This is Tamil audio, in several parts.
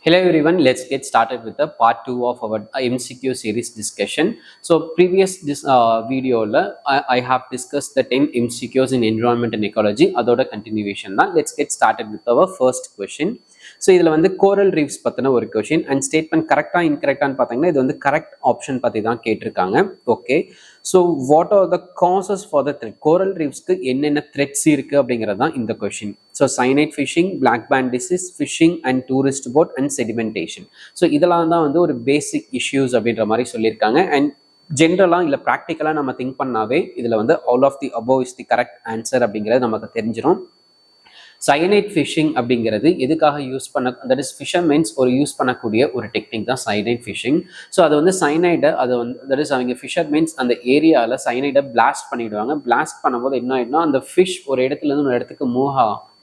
Hello everyone, let's get started with the part 2 of our MCQ series discussion. So previous video I have discussed the 10 MCQs in environment and ecology. Adoda continuation na. Let's get started with our first question. So இதுல வந்து coral reefs பத்தின ஒரு question and statement correct ah incorrect ஆன்னு பார்த்தீங்கன்னா இது வந்து correct option பத்தி தான் கேட்டிருக்காங்க. Okay. So what are the causes for the threat? Coral reefsக்கு என்னென்ன threats இருக்கு அப்படிங்கிறது தான் இந்த question. So cyanide fishing, black band disease, fishing and tourist boat and sedimentation. So இதெல்லாம் தான் வந்து ஒரு basic issues அப்படின்ற மாதிரி சொல்லியிருக்காங்க and ஜென்ரலாக இல்லை ப்ராக்டிக்கலாக நம்ம திங்க் பண்ணாவே இதில் வந்து all of the above is the correct answer அப்படிங்கிறது நமக்கு தெரிஞ்சிடும். சயனைட் ஃபிஷிங் அப்படிங்கிறது எதுக்காக யூஸ் பண்ண தட் இஸ் ஃபிஷர்மென்ஸ் ஒரு யூஸ் பண்ணக்கூடிய ஒரு டெக்னிக் தான் சயனைட் ஃபிஷிங். ஸோ அது வந்து சயனைடை அது வந்து தட் இஸ் அவங்க ஃபிஷர்மென்ஸ் அந்த ஏரியாவில் சயனைடை பிளாஸ்ட் பண்ணிவிடுவாங்க. பிளாஸ்ட் பண்ணும்போது என்ன ஆகிடும்னா அந்த ஃபிஷ் ஒரு இடத்துலேருந்து ஒரு இடத்துக்கு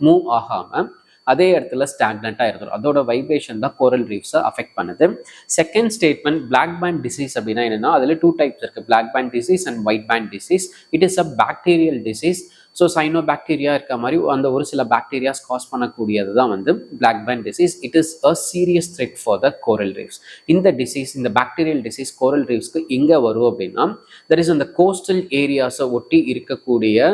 மூவ் ஆகாமல் அதே இடத்துல ஸ்டாக்னண்ட்டாக இருக்கும். அதோட வைப்ரேஷன் தான் கோரல் ரீஃப்ஸை அஃபெக்ட் பண்ணுது. Second statement black band disease அப்படின்னா என்னன்னா அதில் 2 டைப்ஸ் இருக்குது, black band disease and white band disease. It is a bacterial disease. So cyanobacteria இருக்க மாதிரி அந்த ஒரு சில பாக்டீரியாஸ் காஸ் பண்ணக்கூடியது தான் வந்து black band disease. It is a serious threat for the coral reefs. இந்த டிசீஸ் இந்த பாக்டீரியல் டிசீஸ் கோரல் ரீஃப்ஸ்க்கு எங்கே வரும் அப்படின்னா தட் இஸ் அந்த கோஸ்டல் ஏரியாஸை ஒட்டி இருக்கக்கூடிய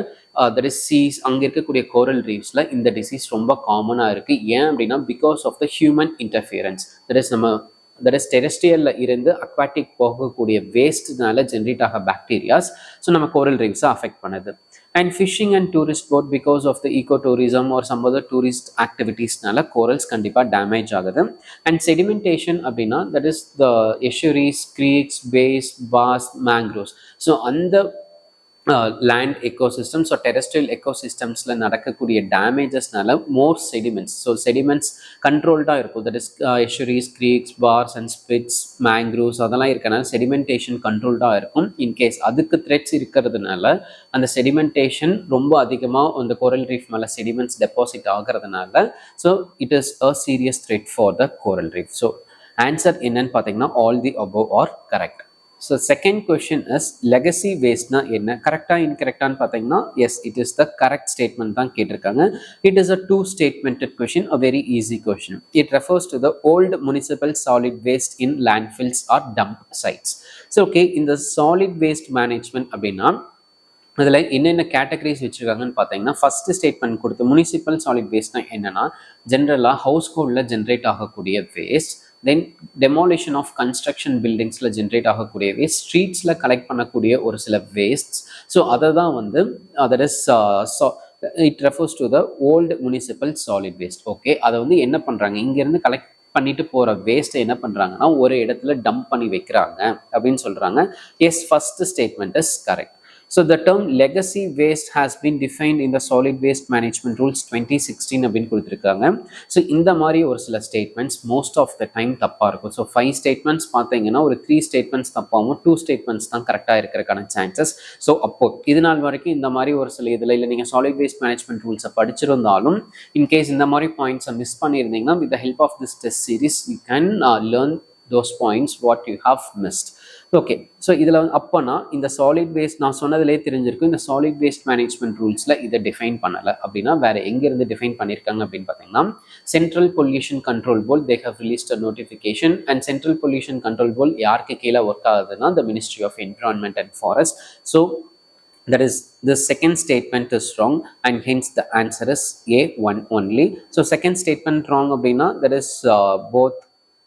தட் இஸ் சீஸ் அங்கே இருக்கக்கூடிய கோரல் ரீஃப்ஸில் இந்த டிசீஸ் ரொம்ப காமனாக இருக்குது. ஏன் அப்படின்னா because of the human interference. That is டெரெஸ்ட்ரியலில் இருந்து அக்வாட்டிக் போகக்கூடிய வேஸ்ட்னால ஜென்ரேட் ஆக பாக்டீரியாஸ் ஸோ நம்ம கோரல் ரீஃப்ஸை அஃபெக்ட் பண்ணுது. And fishing and tourist boat because of the ecotourism or some other tourist activities-நால corals கண்டிப்பா damage ஆகுது. And sedimentation அப்படின்னா that is the estuaries, creeks, bays, bars, mangroves. So அந்த லேண்ட் எக்கோசிஸ்டம்ஸ் ஸோ டெரெஸ்ட்ரியல் எக்கோசிஸ்டம்ஸில் நடக்கக்கூடிய டேமேஜஸ்னால மோர் செடிமெண்ட்ஸ் ஸோ செடிமெண்ட்ஸ் கண்ட்ரோல்டாக இருக்கும். That is estuaries, creeks, bars and spits, mangroves அதெல்லாம் இருக்கனால செடிமெண்டேஷன் கண்ட்ரோல்டாக இருக்கும். இன்கேஸ் அதுக்கு த்ரெட்ஸ் இருக்கிறதுனால அந்த செடிமெண்டேஷன் ரொம்ப அதிகமாக அந்த கோரல் ரீஃப் மேலே செடிமெண்ட்ஸ் டெபாசிட் ஆகிறதுனால so it is a serious threat for the coral reef. So answer என்னன்னு பார்த்தீங்கன்னா all the above are correct. So second question is legacy waste na enna correcta incorrecta nu pathina yes it is the correct statement dhaan ketirukanga. It is a two statemented question, a very easy question. It refers to the old municipal solid waste in landfills or dump sites. So okay, in the solid waste management அப்படின்னா அதில் என்னென்ன கேட்டகரிஸ் வச்சுருக்காங்கன்னு பார்த்தீங்கன்னா ஃபர்ஸ்ட் ஸ்டேட்மெண்ட் கொடுத்து முனிசிபல் சாலிட் வேஸ்ட்னா என்னென்னா ஜென்ரலாக ஹவுஸ் ஹோல்டில் ஜென்ரேட் ஆகக்கூடிய waste, then demolition of construction பில்டிங்ஸில் ஜென்ரேட் ஆகக்கூடிய வேஸ்ட், ஸ்ட்ரீட்ஸில் கலெக்ட் பண்ணக்கூடிய ஒரு சில வேஸ்ட்ஸ். ஸோ அதை தான் வந்து that is it refers to the old municipal solid waste. Okay, அதை வந்து என்ன பண்ணுறாங்க இங்கேருந்து கலெக்ட் பண்ணிட்டு போகிற வேஸ்ட்டை என்ன பண்ணுறாங்கன்னா ஒரு இடத்துல டம்ப் பண்ணி வைக்கிறாங்க அப்படின்னு சொல்கிறாங்க. Yes, first statement is correct. So the term legacy waste has been defined in the solid waste management rules 2016 அப்படின்னு கொடுத்துருக்காங்க. ஸோ இந்த மாதிரி ஒரு சில statements most of the time தப்பாக இருக்கும். ஸோ 5 ஸ்டேட்மெண்ட்ஸ் பார்த்தீங்கன்னா ஒரு 3 ஸ்டேட்மெண்ட்ஸ் தப்பாகவும் 2 ஸ்டேட்மெண்ட்ஸ் தான் கரெக்டாக இருக்கிறதுக்கான சான்சஸ். ஸோ அப்போ இது நாள் வரைக்கும் இந்த மாதிரி ஒரு சில இதில் இல்லை நீங்கள் சாலிட் வேஸ்ட் மேனேஜ்மெண்ட் ரூல்ஸை படிச்சிருந்தாலும் இன்கேஸ் இந்த மாதிரி பாயிண்ட்ஸை மிஸ் பண்ணியிருந்தீங்கன்னா with the help of this test series you can learn those points what you have missed. Okay, so இதில் அப்போனா இந்த சாலிட் வேஸ்ட் நான் சொன்னதுலேயே தெரிஞ்சிருக்கும். இந்த சாலிட் வேஸ்ட் மேனேஜ்மெண்ட் ரூல்ஸில் இதை டிஃபைன் பண்ணலை அப்படின்னா வேறு எங்கேருந்து டிஃபைன் பண்ணியிருக்காங்க அப்படின்னு பார்த்தீங்கன்னா central pollution control board they have released a notification. And central pollution control board யாருக்கு கீழே ஒர்க் ஆகுதுன்னா the ministry of environment and forest. So that is the second statement is wrong and hence the answer is A1 only. So second statement wrong அப்படின்னா that is both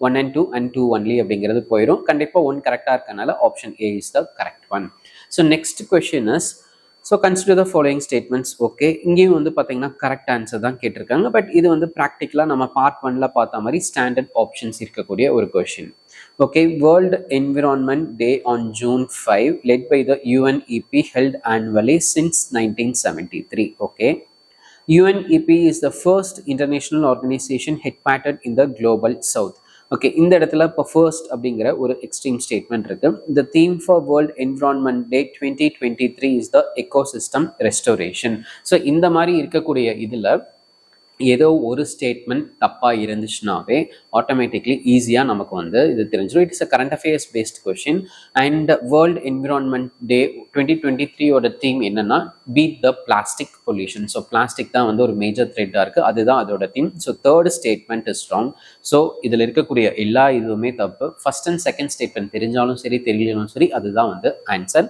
1 and 2 and 2 only அப்படிங்கிறது போயிடும். கண்டிப்பாக 1 கரெக்டாக இருக்கனால option A is the correct one. So next question is, so consider the following statements. Okay, இங்கேயும் வந்து பார்த்தீங்கன்னா கரெக்ட் ஆன்சர் தான் கேட்டிருக்காங்க. பட் இது வந்து ப்ராக்டிக்கலாக நம்ம பார்ட் 1ல பார்த்த மாதிரி ஸ்டாண்டர்ட் ஆப்ஷன்ஸ் இருக்கக்கூடிய ஒரு question. Okay, world environment day on June 5 led by the UNEP held annually since 1973. Okay, UNEP is the first international organization headquartered in the global south. Okay, இந்த இடத்துல இப்போ ஃபர்ஸ்ட் அப்படிங்கிற ஒரு எக்ஸ்ட்ரீம் ஸ்டேட்மெண்ட் இருக்கு. The theme for world environment day 2023 is the ecosystem restoration. So இந்த மாதிரி இருக்கக்கூடிய இதில் ஏதோ ஒரு ஸ்டேட்மெண்ட் தப்பாக இருந்துச்சுனாவே ஆட்டோமேட்டிக்லி ஈஸியாக நமக்கு வந்து இது தெரிஞ்சிடும். It's a current affairs based question. And world environment day 2023 theme என்னன்னா beat the plastic pollution. So plastic தான் வந்து ஒரு மேஜர் த்ரெட்டாக இருக்குது, அதுதான் அதோட theme. So third statement is wrong. So இதில் இருக்கக்கூடிய எல்லா இதுவுமே தப்பு. ஃபர்ஸ்ட் அண்ட் செகண்ட் ஸ்டேட்மெண்ட் தெரிஞ்சாலும் சரி தெரியலனாலும் சரி அதுதான் வந்து answer.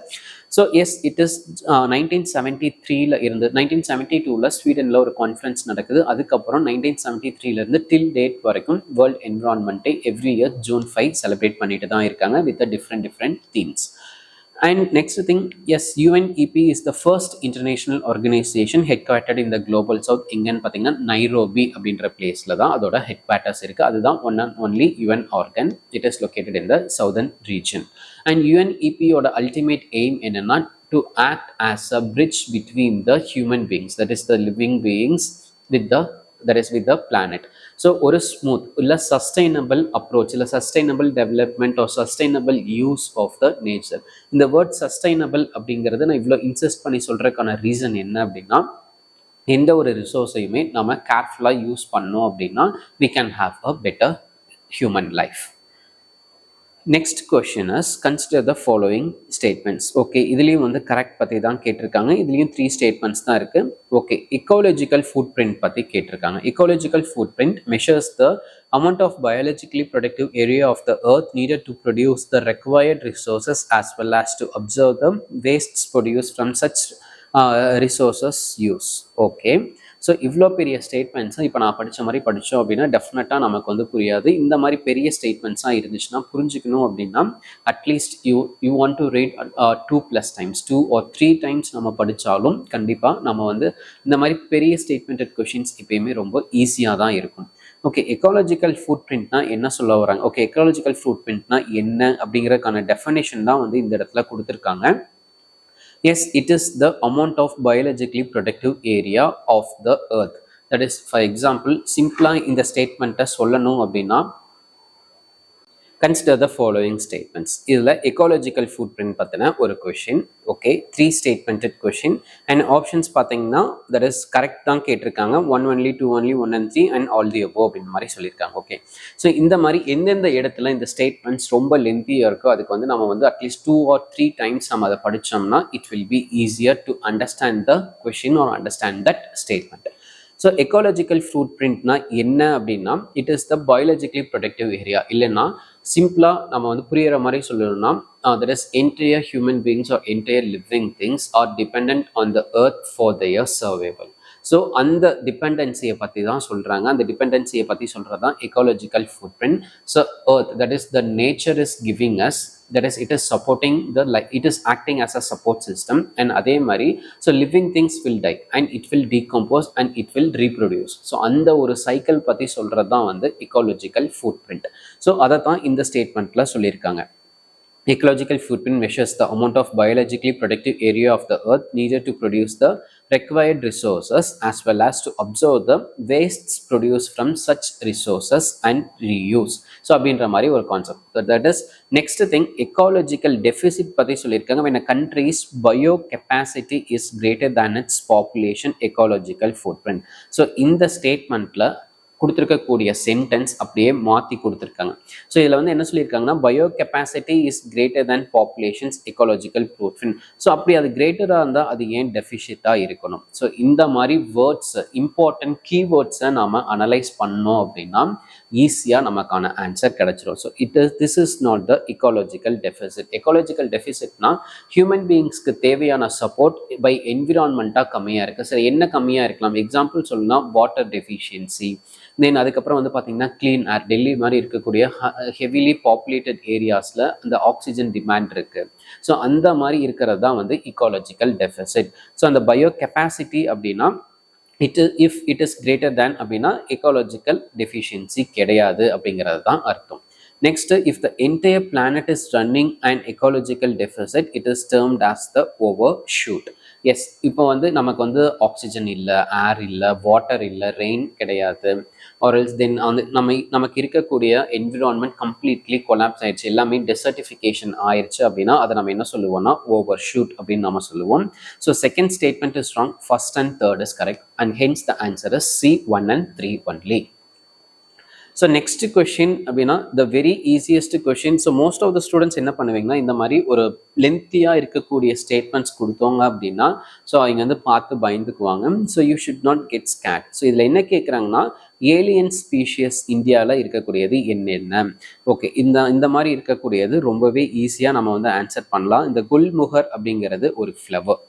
So yes it is 1973 இருந்து 1972 ஸ்வீடனில் ஒரு கான்ஃபரன்ஸ் நடக்குது. அதுக்கப்புறம் 1973 டில் டேட் வரைக்கும் வேர்ல்ட் என்விரான்மெண்ட்டை எவ்ரி இயர் June 5 செலிப்ரேட் பண்ணிட்டு தான் இருக்காங்க with different themes. And next thing, yes, UNEP is the first international organization headquartered in the global south. எங்கன்னு பார்த்தீங்கன்னா நைரோபி அப்படின்ற பிளேஸ்ல தான் அதோட ஹெட் குவார்ட்டர்ஸ் இருக்கு. அதுதான் one and only UN organ. It is located in the southern region. And UNEP ஓட ultimate aim என்னன்னா to act as a bridge between the human beings, that is the living beings, with the planet. So ஒரு ஸ்மூத் இல்லை சஸ்டைனபிள் அப்ரோச் இல்லை sustainable development or sustainable use of the nature. இந்த வேர்ட் சஸ்டைனபிள் அப்படிங்கிறது நான் இவ்வளோ இன்சிஸ்ட் பண்ணி சொல்கிறதுக்கான ரீசன் என்ன அப்படின்னா, எந்த ஒரு ரிசோர்ஸையுமே நம்ம கேர்ஃபுல்லாக யூஸ் பண்ணோம் அப்படின்னா we can have a better human life. Next question is consider the following statements. Okay, இதுலேயும் வந்து கரெக்ட் பற்றி தான் கேட்டிருக்காங்க. இதுலேயும் 3 ஸ்டேட்மெண்ட்ஸ் தான் இருக்குது. ஓகே, இக்காலஜிக்கல் ஃபுட் பிரிண்ட் பற்றி கேட்டிருக்காங்க. Ecological food print measures the amount of biologically productive area of the earth needed to produce the required resources as well as to observe the wastes produced from such resources use. Okay, so இவ்வளோ பெரிய ஸ்டேட்மெண்ட்ஸை இப்போ நான் படித்த மாதிரி படித்தோம் அப்படின்னா டெஃபினட்டாக நமக்கு வந்து புரியாது. இந்த மாதிரி பெரிய ஸ்டேட்மெண்ட்ஸாக இருந்துச்சுன்னா புரிஞ்சுக்கணும் அப்படின்னா at least you want to read 2+ times 2 or 3 times நம்ம படித்தாலும் கண்டிப்பாக நம்ம வந்து இந்த மாதிரி பெரிய ஸ்டேட்மெண்டட் கொஷின்ஸ் எப்பயுமே ரொம்ப ஈஸியாக தான் இருக்கும். ஓகே, எக்காலஜிக்கல் ஃபுட் பிரிண்ட்னா என்ன சொல்ல வராங்க? ஓகே, எக்காலஜிக்கல் ஃபுட் பிரிண்ட்னா என்ன அப்படிங்கிறதுக்கான டெஃபினேஷன் தான் வந்து இந்த இடத்துல கொடுத்துருக்காங்க. Yes, it is the amount of biologically productive area of the earth. That is, for example, simply in the statement சொல்லணும் அப்படின்னா consider the following statements. இதில் ecological footprint பற்றின ஒரு question. Okay, 3 statemented question and options பார்த்தீங்கன்னா that is கரெக்ட் தான் கேட்டிருக்காங்க. 1 only, 2 only, 1 and 3 and all the above அப்படின்ற மாதிரி சொல்லியிருக்காங்க. ஓகே, ஸோ இந்த மாதிரி எந்தெந்த இடத்துல இந்த ஸ்டேட்மெண்ட்ஸ் ரொம்ப லென்த்தியாக இருக்கோ அதுக்கு வந்து நம்ம வந்து அட்லீஸ்ட் 2 or 3 times நம்ம அதை படித்தோம்னா it will be easier to understand the question or understand that statement. So ecological foot பிரிண்ட்னா என்ன அப்படின்னா it is the biologically productive area. இல்லைன்னா சிம்பிளாக நம்ம வந்து புரிகிற மாதிரி சொல்லணும்னா that is entire human beings or entire living things are dependent on the earth for their survival. So அந்த டிபெண்டன்சியை பற்றி தான் சொல்கிறாங்க. அந்த டிபெண்டன்சியை பற்றி சொல்கிறது தான் ecological food print. So earth, that is the nature is giving us, that is it is supporting the life, it is acting as a support system. And அதே மாதிரி so living things will tie and it will decompose and it will reproduce. So அந்த ஒரு சைக்கிள் பற்றி சொல்கிறது தான் வந்து எக்காலஜிக்கல் ஃபுட் பிரிண்ட். ஸோ அதை தான் இந்த ஸ்டேட்மெண்ட்டில் சொல்லியிருக்காங்க. Ecological footprint measures the amount of biologically productive area of the earth needed to produce the required resources as well as to observe the wastes produced from such resources and reuse. So அப்படின்ற மாதிரி ஒரு concept. That is next thing, ecological deficit பற்றி சொல்லியிருக்காங்க. when a country's bio capacity is greater than its population ecological footprint. So இந்த ஸ்டேட்மெண்ட்ல கொடுத்துருக்கக்கூடிய சென்டென்ஸ் அப்படியே மாற்றி கொடுத்துருக்காங்க. ஸோ இதில் வந்து என்ன சொல்லியிருக்காங்கன்னா bio capacity is greater than populations ecological footprint. So அப்படி அது கிரேட்டராக இருந்தால் அது ஏன் டெஃபிஷிட்டாக இருக்கணும்? ஸோ இந்த மாதிரி வேர்ட்ஸ் இம்பார்ட்டன்ட் கீவேர்ட்ஸை நாம் அனலைஸ் பண்ணோம் அப்படின்னா ஈஸியாக நமக்கான ஆன்சர் கிடைச்சிரும். So this is not the ecological deficit. Ecological டெஃபிசிட்னா ஹியூமன் பீயிங்ஸ்க்கு தேவையான சப்போர்ட் பை என்விரான்மெண்ட்டாக கம்மியாக இருக்குது. சரி, என்ன கம்மியாக இருக்கலாம்? எக்ஸாம்பிள் சொல்லணும்னா வாட்டர் டெஃபிஷியன்சி, தென் அதுக்கப்புறம் வந்து பார்த்தீங்கன்னா க்ளீன் ஏர். டெல்லி மாதிரி இருக்கக்கூடிய ஹெவிலி பாப்புலேட்டட் ஏரியாஸில் அந்த ஆக்சிஜன் டிமாண்ட் இருக்குது. ஸோ அந்த மாதிரி இருக்கிறது தான் வந்து இக்காலஜிக்கல் டெஃபிசிட். ஸோ அந்த பயோ கெப்பாசிட்டி அப்படின்னா இஃப் இட் இஸ் கிரேட்டர் தேன் அப்படின்னா எக்காலஜிக்கல் டெஃபிஷியன்சி கிடையாது அப்படிங்கிறது தான் அர்த்தம். Next, if the entire planet is running an ecological deficit, it is termed as the overshoot. இப்போ வந்து நமக்கு வந்து ஆக்சிஜன் இல்லை, ஏர் இல்லை, வாட்டர் இல்லை, ரெயின் கிடையாது, or else then அந்த நமக்கு இருக்கக்கூடிய environment completely collapse ஆயிடுச்சு, எல்லாமே desertification ஆயிடுச்சு அப்படின்னா அதை நம்ம என்ன சொல்லுவோம்னா overshoot அப்படின்னு நம்ம சொல்லுவோம். So second statement is wrong, first and third is correct, and hence the answer is C, 1 and 3 only. So next question அப்படின்னா the very easiest question. So most of the students என்ன பண்ணுவீங்கன்னா இந்த மாதிரி ஒரு லென்த்தியா இருக்கக்கூடிய ஸ்டேட்மெண்ட்ஸ் கொடுத்தோங்க அப்படின்னா ஸோ அவங்க வந்து பார்த்து பயந்துக்குவாங்க. So you should not get scared. So இதில் என்ன கேட்குறாங்கன்னா ஏலியன் ஸ்பீஷியஸ் இந்தியாவில் இருக்கக்கூடியது என்னென்ன. ஓகே, இந்த மாதிரி இருக்கக்கூடியது ரொம்பவே ஈஸியாக நம்ம வந்து ஆன்சர் பண்ணலாம். இந்த குல்முகர் அப்படிங்கிறது ஒரு ஃப்ளவர்,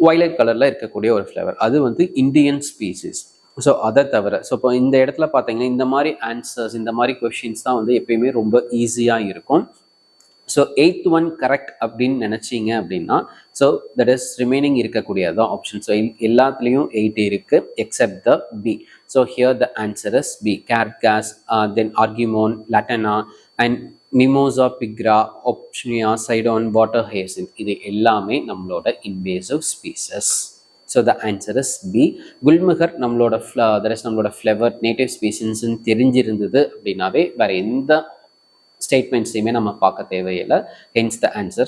வயலட் கலரில் இருக்கக்கூடிய ஒரு ஃப்ளவர், அது வந்து இந்தியன் ஸ்பீசிஸ். ஸோ அதை தவிர ஸோ இப்போ இந்த இடத்துல பார்த்தீங்கன்னா இந்த மாதிரி ஆன்சர்ஸ், இந்த மாதிரி கொஷின்ஸ் தான் வந்து எப்பயுமே ரொம்ப ஈஸியாக இருக்கும். ஸோ 8th ஒன் கரெக்ட் அப்படின்னு நினச்சிங்க அப்படின்னா ஸோ தட் இஸ் ரிமைனிங் இருக்கக்கூடியதான் ஆப்ஷன். ஸோ எல்லாத்துலேயும் 8 இருக்குது except the B. So here the answer is B, கேர்காஸ், then Argemone, Lantana and Mimosa pigra, ஆப்ஷனியா, சைடான், வாட்டர் ஹேசின், இது எல்லாமே நம்மளோட invasive species. So the answer is B. குல்முகர் நம்மளோட நம்மளோட ஃப்ளவர் நேட்டிவ் ஸ்பீசிஸ்ன்னு தெரிஞ்சிருந்தது அப்படின்னாவே வேற எந்த ஸ்டேட்மெண்ட்ஸையுமே நம்ம பார்க்க தேவையில்லை. Hence the answer.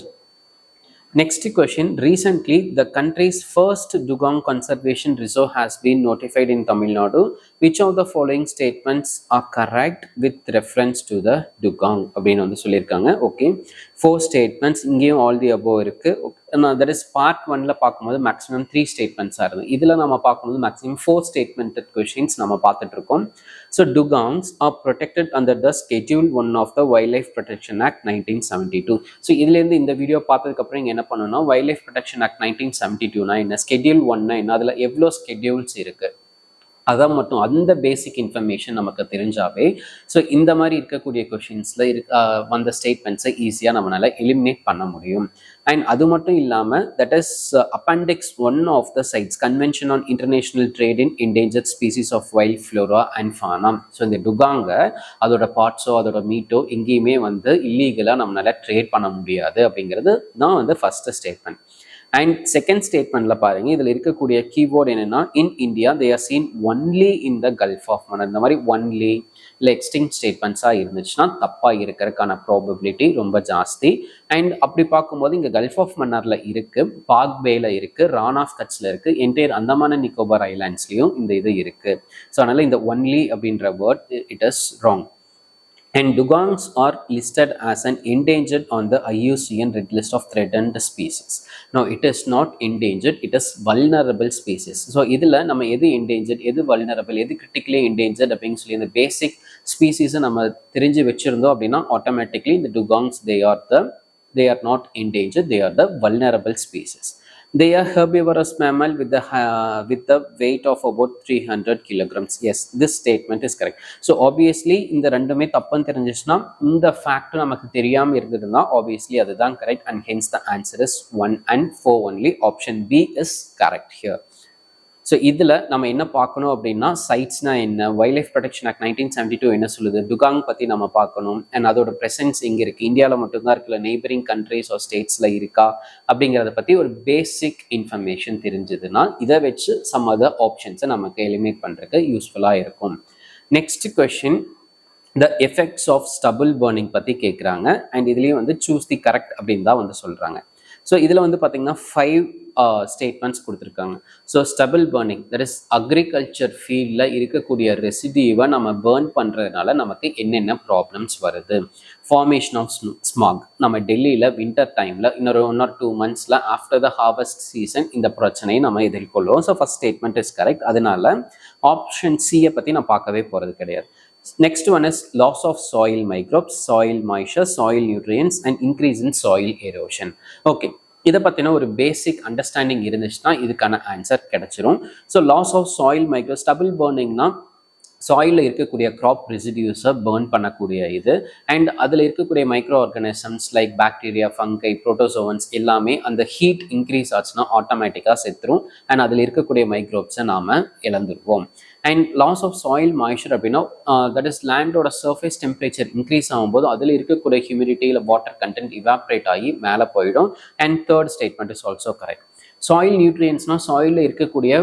Next question, recently the country's first dugong conservation reserve has been notified in Tamil Nadu. Which of the following statements are correct with reference to the dugong அப்படின்னு வந்து சொல்லியிருக்காங்க. ஓகே, 4 statements, இங்கேயும் all the above இருக்கு. that is part 1ல பார்க்கும்போது மேக்ஸிமம் 3 ஸ்டேட்மெண்ட்ஸாக இருந்தது. இதில் நம்ம பார்க்கும்போது மேக்ஸிமம் 4 ஸ்டேட்மெண்டட் கொஷின்ஸ் நம்ம பார்த்துட்டு இருக்கோம். So dugongs are protected under the Schedule 1 of the Wildlife Protection Act 1972. So இதுலேருந்து இந்த வீடியோ பார்த்ததுக்கப்புறம் இங்கே என்ன பண்ணணும்னா Wildlife Protection Act 1972னா என்ன, Schedule 1னா என்ன, அதில் எவ்வளோ ஸ்கெட்யூல்ஸ் இருக்குது, அதான் மட்டும் அந்த பேசிக் இன்ஃபர்மேஷன் நமக்கு தெரிஞ்சாவே ஸோ இந்த மாதிரி இருக்கக்கூடிய கொஷின்ஸில் வந்த ஸ்டேட்மெண்ட்ஸை ஈஸியாக நம்மளால் எலிமினேட் பண்ண முடியும். அண்ட் அது மட்டும் இல்லாமல் that is appendix 1 of the CITES convention on international trade in endangered species of wild flora and fauna. So இந்த டுகாங்க அதோட பார்ட்ஸோ அதோட மீட்டோ எங்கேயுமே வந்து இல்லீகலாக நம்மளால ட்ரேட் பண்ண முடியாது அப்படிங்கிறது தான் வந்து ஃபர்ஸ்ட் ஸ்டேட்மெண்ட். அண்ட் செகண்ட் ஸ்டேட்மெண்ட்ல பாருங்க, இதில் இருக்கக்கூடிய கீவேர்டு என்னன்னா in India they are seen only in the gulf of Mannar. இந்த மாதிரி ஒன்லி இல்லை எக்ஸ்டிங்க்ட் ஸ்டேட்மெண்ட்ஸாக இருந்துச்சுன்னா தப்பாக இருக்கிறதுக்கான ப்ராபபிலிட்டி ரொம்ப ஜாஸ்தி. அண்ட் அப்படி பார்க்கும்போது இங்கே கல்ஃப் ஆஃப் மன்னார்ல இருக்கு, பாக் பேல இருக்கு, ரான் ஆஃப் கட்ச்ல இருக்கு, என்டையர் அந்தமான் அண்ட் நிக்கோபார் ஐலாண்ட்ஸ்லையும் இந்த இது இருக்கு. ஸோ அதனால இந்த ஒன்லி அப்படின்ற word it is wrong. And dugongs are listed as an endangered on the IUCN Red List of Threatened Species. No, it is not endangered, it is vulnerable species. So இதில் நம்ம எது endangered, எது vulnerable, எது critically endangered அப்படின்னு சொல்லி இந்த basic species நம்ம தெரிஞ்சு வச்சிருந்தோம் அப்படின்னா automatically the dugongs they are not endangered, they are the vulnerable species. They are herbivorous mammal with the weight of about 300 kilograms. Yes, this statement is correct. So obviously இந்த ரெண்டுமே தப்புன்னு தெரிஞ்சிச்சுன்னா இந்த ஃபேக்ட் நமக்கு தெரியாம இருந்ததுன்னா obviously அதுதான் correct, and hence the answer is 1 and 4 only. Option B is correct here. So இதில் நம்ம என்ன பார்க்கணும் அப்படின்னா சைட்ஸ்னா என்ன, வைல்ட் லைஃப் ப்ரொடெக்ஷன் ஆக்ட் 1972 என்ன சொல்லுது, டுகாங் பற்றி நம்ம பார்க்கணும். அண்ட் அதோட ப்ரெசன்ஸ் எங்கே இருக்குது, இந்தியாவில் மட்டும்தான் இருக்குல்ல, நெய்பரிங் கண்ட்ரிஸ் ஆர் ஸ்டேட்ஸில் இருக்கா அப்படிங்கிறத பற்றி ஒரு பேசிக் இன்ஃபர்மேஷன் தெரிஞ்சதுன்னா இதை வச்சு சம் அதர் ஆப்ஷன்ஸை நமக்கு எலிமினேட் பண்ணுறதுக்கு யூஸ்ஃபுல்லாக இருக்கும். Next question, the effects of stubble burning பற்றி கேட்குறாங்க. அண்ட் இதுலேயும் வந்து சூஸ் தி கரெக்ட் அப்படின்னு தான் வந்து சொல்கிறாங்க. ஸோ இதில் வந்து பார்த்தீங்கன்னா 5 ஸ்டேட்மெண்ட்ஸ் கொடுத்துருக்காங்க. So stubble burning that is agriculture ஃபீல்டில் இருக்கக்கூடிய ரெசிடியூவை நம்ம பேர்ன் பண்ணுறதுனால நமக்கு என்னென்ன ப்ராப்ளம்ஸ் வருது. ஃபார்மேஷன் ஆஃப் ஸ்மாக், நம்ம டெல்லியில் வின்டர் டைமில் இன்னொரு 1 or 2 monthஸில் ஆஃப்டர் த ஹார்வெஸ்ட் சீசன் இந்த பிரச்சனையை நம்ம எதிர்கொள்வோம். So first statement is correct. அதனால ஆப்ஷன் சியை பற்றி நான் பார்க்கவே போகிறது கிடையாது. Next one is loss of soil microbes, soil moisture, soil nutrients and increase in soil erosion. Okay, இதை பற்றின ஒரு பேசிக் அண்டர்ஸ்டாண்டிங் இருந்துச்சுன்னா இதுக்கான ஆன்சர் கிடைச்சிரும். So loss of soil micro stubble பர்னிங்னா சாயிலில் இருக்கக்கூடிய க்ராப் ரெசிடியூஸை பேர்ன் பண்ணக்கூடிய இது. அண்ட் அதில் இருக்கக்கூடிய micro organisms like bacteria, fungi, protozoans எல்லாமே அந்த ஹீட் இன்க்ரீஸ் ஆச்சுன்னா ஆட்டோமேட்டிக்காக செத்துரும். அண்ட் அதில் இருக்கக்கூடிய மைக்ரோப்ஸை நாம் இழந்துருவோம். And loss of soil moisture அப்படின்னா தட் இஸ் லேண்டோட சர்ஃபேஸ் டெம்பரேச்சர் இன்க்ரீஸ் ஆகும்போது அதில் இருக்கக்கூடிய ஹியூமிடிட்டி இல்லை வாட்டர் கண்டென்ட் இவாப்ரேட் ஆகி மேலே போயிடும். And third statement is also correct. Soil நியூட்ரியன்ஸ்னால் சாயிலில் இருக்கக்கூடிய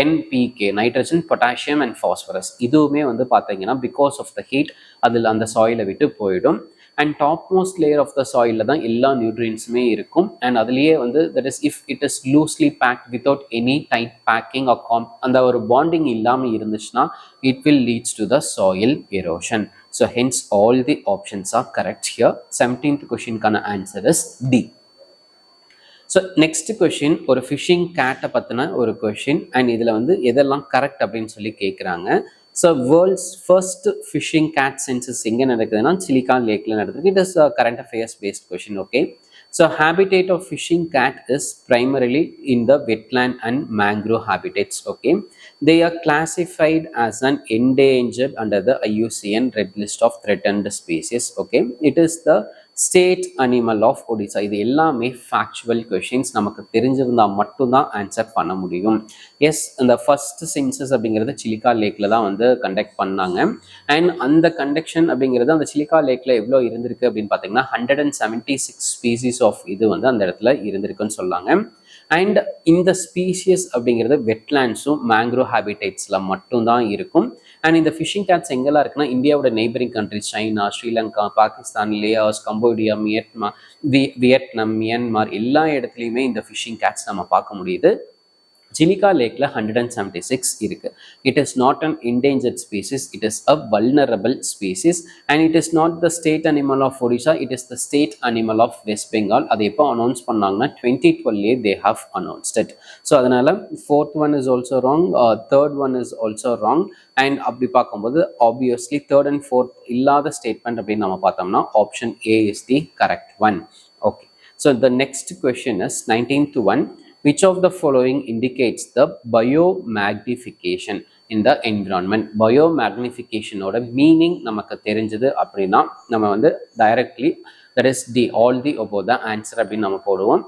NPK, nitrogen, potassium and phosphorus. இதுவுமே வந்து பார்த்தீங்கன்னா because of the heat அதில் அந்த சாயிலை விட்டு போயிடும். And top most layer of the சாயிலில் தான் எல்லா நியூட்ரியன்ஸுமே இருக்கும். அண்ட் அதுலேயே வந்து that is if it is loosely packed without any tight packing or அந்த ஒரு பாண்டிங் இல்லாமல் இருந்துச்சுன்னா it will leads to the soil erosion. So hence all the options are correct here. 17th கொஷினுக்கான answer is D. So next question ஒரு ஃபிஷிங் கேட்டை பற்றின ஒரு கொஷின். அண்ட் இதில் வந்து எதெல்லாம் கரெக்ட் அப்படின்னு சொல்லி கேட்குறாங்க. So world's first fishing cat census எங்கே நடக்குதுன்னா சிலிகான் லேக்கில் நடக்குது. It is current affairs based question. Okay, so habitat of fishing cat is primarily in the wetland and mangrove habitats. Okay, they are classified as an endangered under the IUCN Red List of Threatened Species. Okay, it is the state animal of Odisha. இது எல்லாமே ஃபேக்சுவல் கொஷின்ஸ், நமக்கு தெரிஞ்சிருந்தால் மட்டும்தான் ஆன்சர் பண்ண முடியும். எஸ், இந்த ஃபர்ஸ்ட் சென்சஸ் அப்படிங்கிறது சிலிகா லேக்கில் தான் வந்து கண்டக்ட் பண்ணாங்க. அண்ட் அந்த கண்டக்ஷன் அப்படிங்கிறது அந்த சிலிகா லேக்கில் எவ்வளோ இருந்திருக்கு அப்படின்னு பார்த்தீங்கன்னா 176 ஸ்பீசிஸ் ஆஃப் இது வந்து அந்த இடத்துல இருந்திருக்குன்னு சொல்லாங்க. அண்ட் இந்த ஸ்பீசியஸ் அப்படிங்கிறது வெட்லேண்ட்ஸும் மேங்க்ரோவ் ஹேபிடேட்ஸில் மட்டும்தான் இருக்கும். அண்ட் இந்த ஃபிஷிங் கேட்ஸ் எங்கெல்லாம் இருக்குன்னா இந்தியாவோட neighbouring countries China, Sri Lanka, Pakistan, லேயாஸ், Cambodia, Vietnam, Myanmar எல்லா இடத்துலையுமே இந்த ஃபிஷிங் கேட்ஸ் நம்ம பார்க்க முடியுது. சிலிகா லேக்கில் 176 இருக்கு. It is not an endangered species, it is a vulnerable species. And it is not the state animal of Odisha, it is the state animal of West Bengal. அதை எப்போ அனௌன்ஸ் பண்ணாங்கன்னா 2012 they have announced it. So அதனால fourth one is also wrong, third one is also wrong. And அப்படி பார்க்கும்போது ஆப்வியஸ்லி தேர்ட் அண்ட் ஃபோர்த் இல்லாத ஸ்டேட்மெண்ட் அப்படின்னு நம்ம பார்த்தோம்னா option A is the correct one. Okay, so the next question is 19th one. Which of the following indicates the biomagnification in the environment? Biomagnification ஓட மீனிங் நமக்கு தெரிஞ்சது அப்படின்னா நம்ம வந்து directly that is the all the above the answer அப்படின்னு நம்ம போடுவோம்.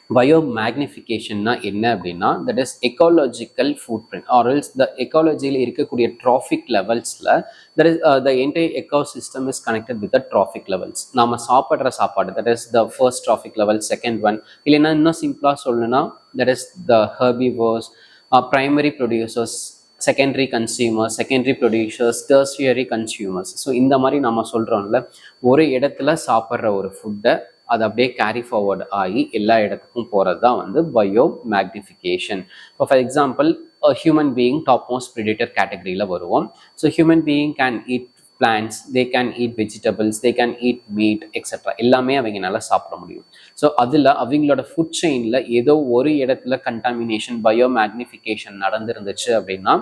பயோமேக்னிஃபிகேஷன்னா என்ன அப்படின்னா that is ecological footprint or else the எக்காலஜியில் இருக்கக்கூடிய ட்ராஃபிக் லெவல்ஸில் that is the entire ecosystem is connected with the trophic levels. நாம் சாப்பிட்ற சாப்பாடு that is the first trophic level, second one, இல்லைன்னா இன்னும் சிம்பிளாக சொல்லணும்னா that is the herbivores, primary producers, secondary consumers, secondary producers, tertiary consumers. So இந்த மாதிரி நம்ம சொல்கிறோம்ல, ஒரு இடத்துல சாப்பிட்ற ஒரு ஃபுட்டை அது அப்படியே கேரி ஃபார்வர்ட் ஆகி எல்லா இடத்துக்கும் போகிறது தான் வந்து பயோமேக்னிஃபிகேஷன். இப்போ for example human being top most predator கேட்டகரியில் வருவோம். So human being can eat plants, they can eat vegetables, they can eat meat etc. எல்லாமே அவங்க நல்லா சாப்பிட முடியும். ஸோ அதில் அவங்களோட ஃபுட் செயினில் ஏதோ ஒரு இடத்துல கண்டாமினேஷன், பயோமேக்னிஃபிகேஷன் நடந்துருந்துச்சு அப்படின்னா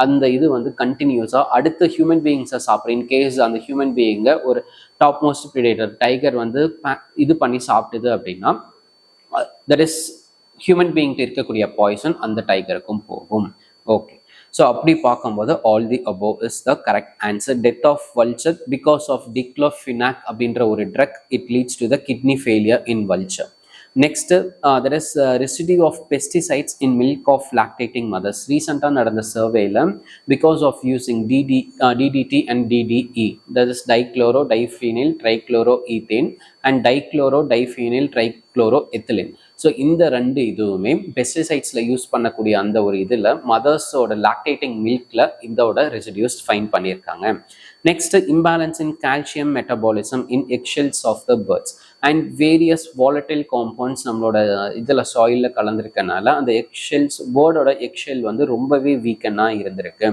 அந்த இது வந்து கண்டினியூஸாக அடுத்த ஹியூமன் பீயிங்ஸை சாப்பிட்ற இன்கேஸ் அந்த ஹியூமன் பீயிங்கை ஒரு டாப் மோஸ்ட் ப்ரிடேட்டர் டைகர் வந்து இது பண்ணி சாப்பிட்டுது அப்படின்னா தட் இஸ் ஹியூமன் பீயிங்க்கு இருக்கக்கூடிய பாய்சன் அந்த டைகருக்கும் போகும். ஓகே, ஸோ அப்படி பார்க்கும்போது all the above is the correct answer. Death of vulture because of diclofenac அப்படின்ற ஒரு drug, it leads to the kidney failure in vulture. Next, there is residue of pesticides in milk of lactating mothers. Recently நடந்த surveyல because of using DDT and DDE, that is dichloro diphenyl trichloroethane and dichloro diphenyl trichloroethylene. So இந்த ரெண்டு இதுவுமே பெஸ்டிசைட்ஸில் யூஸ் பண்ணக்கூடிய அந்த ஒரு இதில் மதர்ஸோட லாக்டேட்டிங் மில்கில் இதோட ரெசிடியூஸ் ஃபைண்ட் பண்ணியிருக்காங்க. Next, imbalance in calcium metabolism in eggshells of the birds and various volatile compounds நம்மளோட இதில் சாயிலில் கலந்துருக்கனால அந்த எக்ஷெல்ஸ், பேர்டோட எக்ஷெல் வந்து ரொம்பவே வீக்கனாக இருந்திருக்கு.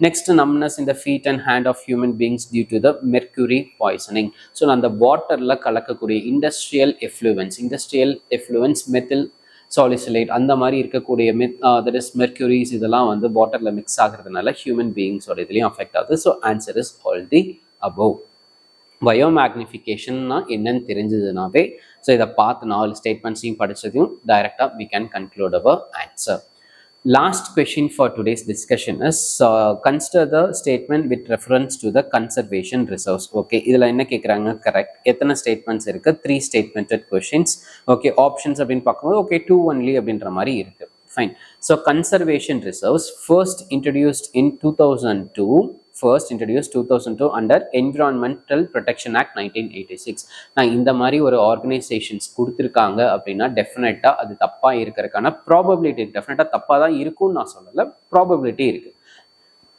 Next, numbness in the feet and hand of human beings due to the mercury poisoning. So அந்த வாட்டரில் கலக்கக்கூடிய இண்டஸ்ட்ரியல் எஃப்ளூவன்ஸ் மெத்தில் சாலிசிலேட் அந்த மாதிரி இருக்கக்கூடிய தட் இஸ் மெர்க்யூரிஸ் இதெல்லாம் வந்து வாட்டரில் மிக்ஸ் ஆகிறதுனால ஹியூமன் பீயிங்ஸோட இதுலேயும் அஃபெக்ட் ஆகுது. So answer is all the above. பயோமேக்னிஃபிகேஷன்னா என்னன்னு தெரிஞ்சதுனாவே ஸோ இதை பார்த்து 4 ஸ்டேட்மெண்ட்ஸையும் படித்ததையும் டைரெக்டாக we can conclude our answer. Last question for today's discussion is consider the statement with reference to the conservation reserves. Okay, இதில் என்ன கேட்குறாங்க, கரெக்ட் எத்தனை ஸ்டேட்மெண்ட்ஸ் இருக்குது, 3 statemented questions. ஓகே, ஆப்ஷன்ஸ் அப்படின்னு பார்க்கும்போது ஓகே 2 only அப்படின்ற மாதிரி இருக்குது. Fine. So conservation reserves first introduced in 2002 first introduced 2002 under Environmental Protection Act 1986. நான் இந்த மாதிரி ஒரு ஆர்கனைசேஷன்ஸ் கொடுத்துருக்காங்க அப்படின்னா டெஃபினட்டாக அது தப்பாக இருக்கிறதுக்கான ப்ராபபிலிட்டி, டெஃபினட்டாக தப்பாக தான் இருக்கும்னு நான் சொல்லலை, ப்ராபபிலிட்டி இருக்குது.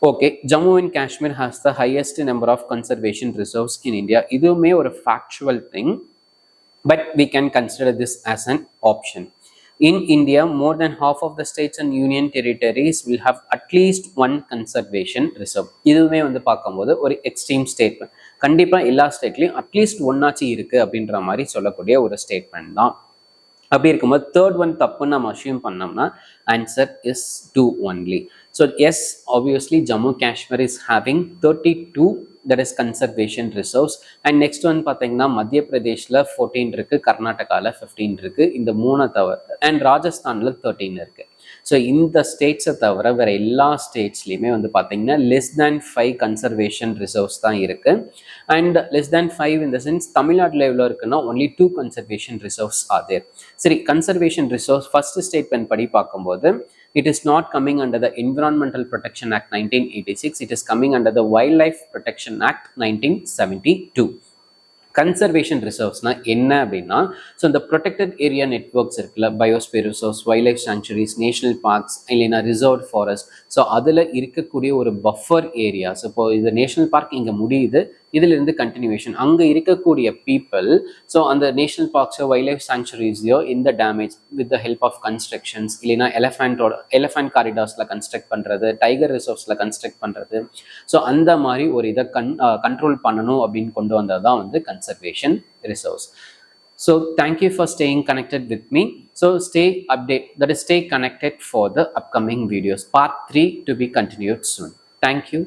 Okay, Jammu and Kashmir has the highest number of conservation reserves in India. இதுவுமே ஒரு factual thing, but we can consider this as an option. In India, more than half of the states and union territories will have at least one conservation reserve. இதுவுமே வந்து பார்க்கும்போது ஒரு எக்ஸ்ட்ரீம் ஸ்டேட்மெண்ட். கண்டிப்பாக எல்லா ஸ்டேட்லையும் அட்லீஸ்ட் ஒன்னாச்சு இருக்கு அப்படின்ற மாதிரி சொல்லக்கூடிய ஒரு ஸ்டேட்மெண்ட் தான். அப்படி இருக்கும்போது தேர்ட் ஒன் தப்புன்னு நம்ம அசியூம் பண்ணோம்னா answer is 2 only. So yes, obviously Jammu Kashmir is having 32 that is conservation reserves. And next one பார்த்தீங்கன்னா மத்திய பிரதேஷ்ல 14 இருக்கு, கர்நாடகாவில் 15 இருக்கு, இந்த 3 தவிர, அண்ட் ராஜஸ்தான்ல 13 இருக்கு. ஸோ இந்த ஸ்டேட்ஸை தவிர வேற எல்லா ஸ்டேட்ஸ்லையுமே வந்து பார்த்தீங்கன்னா less than 5 conservation reserves தான் இருக்கு. And less than 5 in the sense தமிழ்நாட்டில் எவ்வளோ இருக்குன்னா only 2 conservation reserves are there. சரி, conservation reserves ஃபர்ஸ்ட் ஸ்டேட்மெண்ட் படி பார்க்கும்போது it is not coming under the Environmental Protection Act 1986, it is coming under the Wildlife Protection Act 1972. Conservation ரிசர்வ்ஸ்னா என்ன அப்படின்னா, ஸோ இந்த ப்ரொடெக்டட் ஏரியா நெட்ஒர்க்ஸ் இருக்குல்ல, biosphere reserves, wild life sanctuaries, national parks, இல்லைன்னா ரிசர்வ் ஃபாரஸ்ட், ஸோ அதில் இருக்கக்கூடிய ஒரு பஃபர் ஏரியாஸ். இப்போ இது நேஷனல் பார்க் இங்கே முடியுது, இதிலிருந்து கண்டினியூவேஷன் அங்கே இருக்கக்கூடிய பீப்புள், ஸோ அந்த நேஷனல் பார்க்ஸோ வைல்ட் லைஃப் சாங்சுரிஸையோ இந்த damage with the help of constructions, இல்லைன்னா எலஃபண்ட் காரிடார்ஸில் கன்ஸ்ட்ரக்ட் பண்ணுறது, டைகர் ரிசர்வ்ஸில் கன்ஸ்ட்ரக்ட் பண்ணுறது, ஸோ அந்த மாதிரி ஒரு இதை கண்ட்ரோல் பண்ணணும் அப்படின்னு கொண்டு வந்தது தான் வந்து conservation resource. So thank you for staying connected with me. So stay connected for the upcoming videos. Part 3 to be continued soon. Thank you.